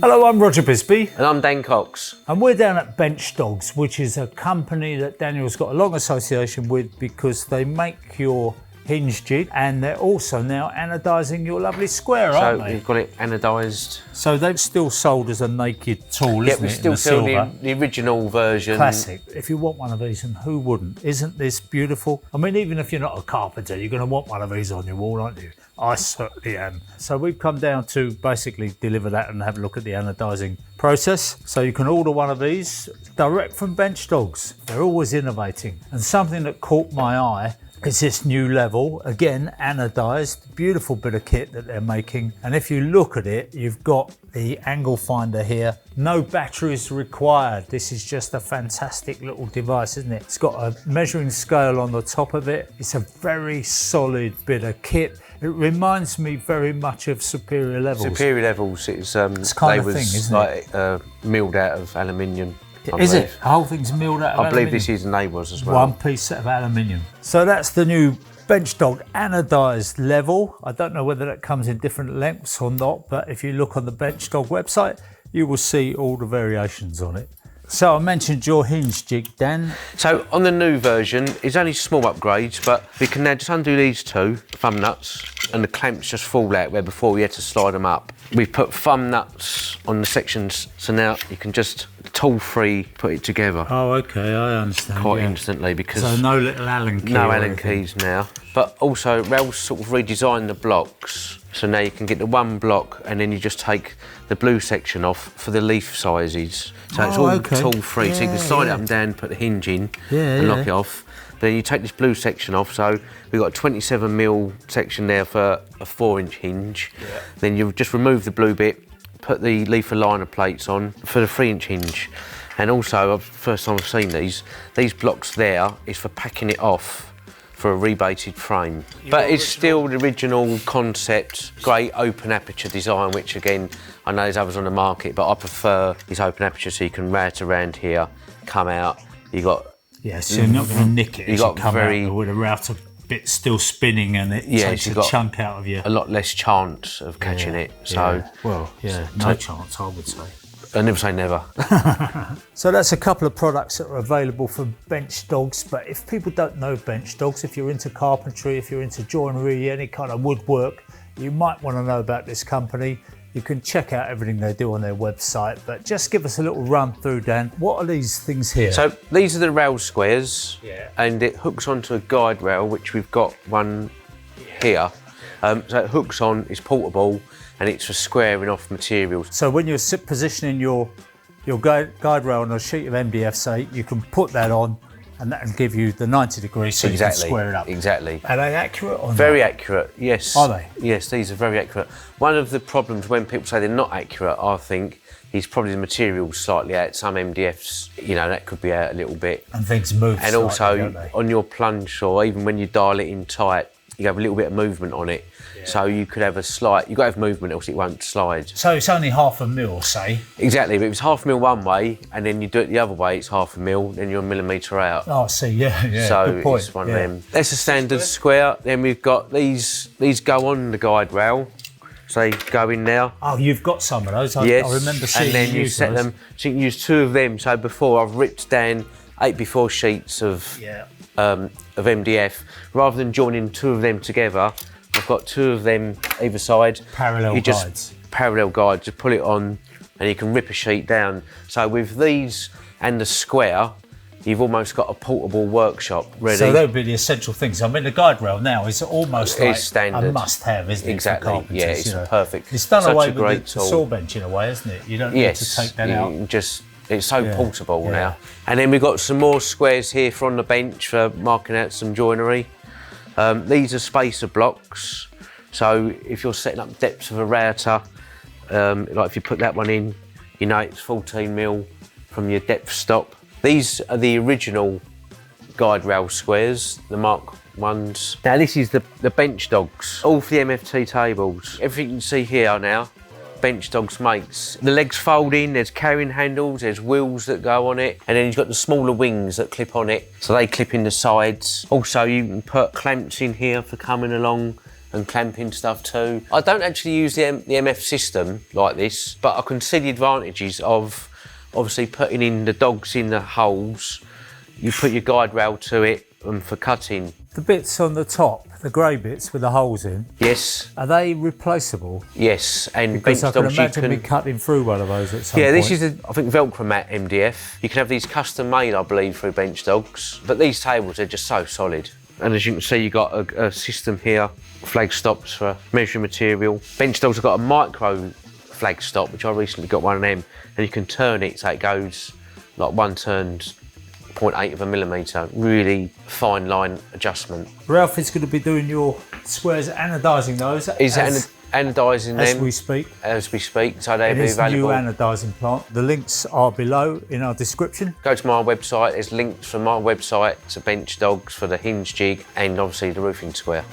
Hello, I'm Roger Bisbee. And I'm Dan Cox. And we're down at Benchdog, which is a company that Daniel's got a long association with because they make your Hinge Jig and they're also now anodising your lovely square, aren't they? So we've got it anodised. So they've still sold as a naked tool, isn't it? Yeah, we still sell the original version. Classic. If you want one of these, and who wouldn't? Isn't this beautiful? I mean, even if you're not a carpenter, you're going to want one of these on your wall, aren't you? I certainly am. So we've come down to basically deliver that and have a look at the anodising process. So you can order one of these direct from Benchdog. They're always innovating. And something that caught my eye is this new level, again anodised, beautiful bit of kit that they're making. And if you look at it, you've got the angle finder here. No batteries required. This is just a fantastic little device, isn't it? It's got a measuring scale on the top of it. It's a very solid bit of kit. It reminds me very much of Superior Levels. Superior Levels, it's kind of thing, isn't it? Milled out of aluminium. Is it? The whole thing's milled out of aluminium? I believe this is, and they was as well. One piece set of aluminium. So that's the new Benchdog anodised level. I don't know whether that comes in different lengths or not, but if you look on the Benchdog website, you will see all the variations on it. So I mentioned your Hinge Jig, Dan. So on the new version, it's only small upgrades, but we can now just undo these two thumb nuts and the clamps just fall out where before we had to slide them up. We've put thumb nuts on the sections, so now you can just tool-free put it together. Oh, okay, I understand. Quite instantly, because so no little Allen key. No Allen keys now. But also, Rail's sort of redesigned the blocks, so now you can get the one block and then you just take the blue section off for the leaf sizes. So it's all tool-free, so you can slide it up and down, put the hinge in and lock it off. Then you take this blue section off, so we've got a 27mm section there for a 4-inch hinge. Yeah. Then you just remove the blue bit, put the leaf aligner plates on for the 3-inch hinge. And also, first time I've seen these blocks there is for packing it off for a rebated frame. But it's still the original concept, great open aperture design, which again, I know there's others on the market, but I prefer this open aperture so you can route around here, come out, you got... Yeah, so you're not going to nick it as you come out with a router bit still spinning and it takes a chunk out of you. A lot less chance of catching it, so... Well, no chance, I would say. I never say never. So that's a couple of products that are available from Benchdog, but if people don't know Benchdog, if you're into carpentry, if you're into joinery, any kind of woodwork, you might want to know about this company. You can check out everything they do on their website, but just give us a little run through, Dan. What are these things here? So these are the rail squares, and it hooks onto a guide rail, which we've got one here. So it hooks on, it's portable, and it's for squaring off materials. So when you're positioning your guide rail on a sheet of MDF, say, you can put that on, and that will give you the 90 degrees so you can square it up. Exactly. Are they accurate or not? Very accurate, yes. Are they? Yes, these are very accurate. One of the problems when people say they're not accurate, I think, is probably the material's slightly out. Some MDFs, you know, that could be out a little bit. And things move and slightly, also, don't they? On your plunge saw, even when you dial it in tight, you have a little bit of movement on it. So you could have a slight, you've got to have movement else it won't slide. So it's only 1/2 mil, say? Exactly, but if it's 1/2 mil one way and then you do it the other way, it's 1/2 mil, then you're a millimetre out. Oh, I see, yeah, so good point. It's one of them. That's a standard square. Then we've got these go on the guide rail. So they go in now. Oh, you've got some of those. Yes. I remember seeing and then you set them, so you can use 2 of them. So before I've ripped down 8x4 sheets of MDF, rather than joining 2 of them together, I've got 2 of them either side. Parallel guides. Parallel guides, you pull it on and you can rip a sheet down. So with these and the square, you've almost got a portable workshop ready. So that would be the essential things. I mean, the guide rail now is almost like standard. A must-have, isn't it? Exactly, for carpenters, yeah, it's perfect. It's done away with the saw bench in a way, isn't it? You don't need to take that out. It's so portable now. And then we've got some more squares here for on the bench for marking out some joinery. These are spacer blocks, so if you're setting up depths of a router, like if you put that one in, you know it's 14mm from your depth stop. These are the original guide rail squares, the Mark 1s. Now this is the Benchdogs, all for the MFT tables. Everything you can see here now, Benchdog makes. The legs fold in, there's carrying handles, there's wheels that go on it, and then you've got the smaller wings that clip on it, so they clip in the sides. Also, you can put clamps in here for coming along and clamping stuff too. I don't actually use the MF system like this, but I can see the advantages of obviously putting in the dogs in the holes. You put your guide rail to it for cutting. The bits on the top, the grey bits with the holes in, Yes. are they replaceable? Yes, and Because I can Benchdog imagine me cutting through one of those at some Yeah, point. this is, I think, Velcro mat MDF. You can have these custom made, I believe, through Benchdogs. But these tables are just so solid. And as you can see, you've got a system here, flag stops for measuring material. Benchdogs have got a micro flag stop, which I recently got one of them, and you can turn it so it goes like one turned 0.8 of a millimetre. Really fine line adjustment. Ralph is going to be doing your squares, anodising those. Is anodising them as we speak. As we speak, so they'll be This new available. anodising plant. The links are below in our description. Go to my website, there's links from my website to Benchdogs for the Hinge Jig and obviously the roofing square.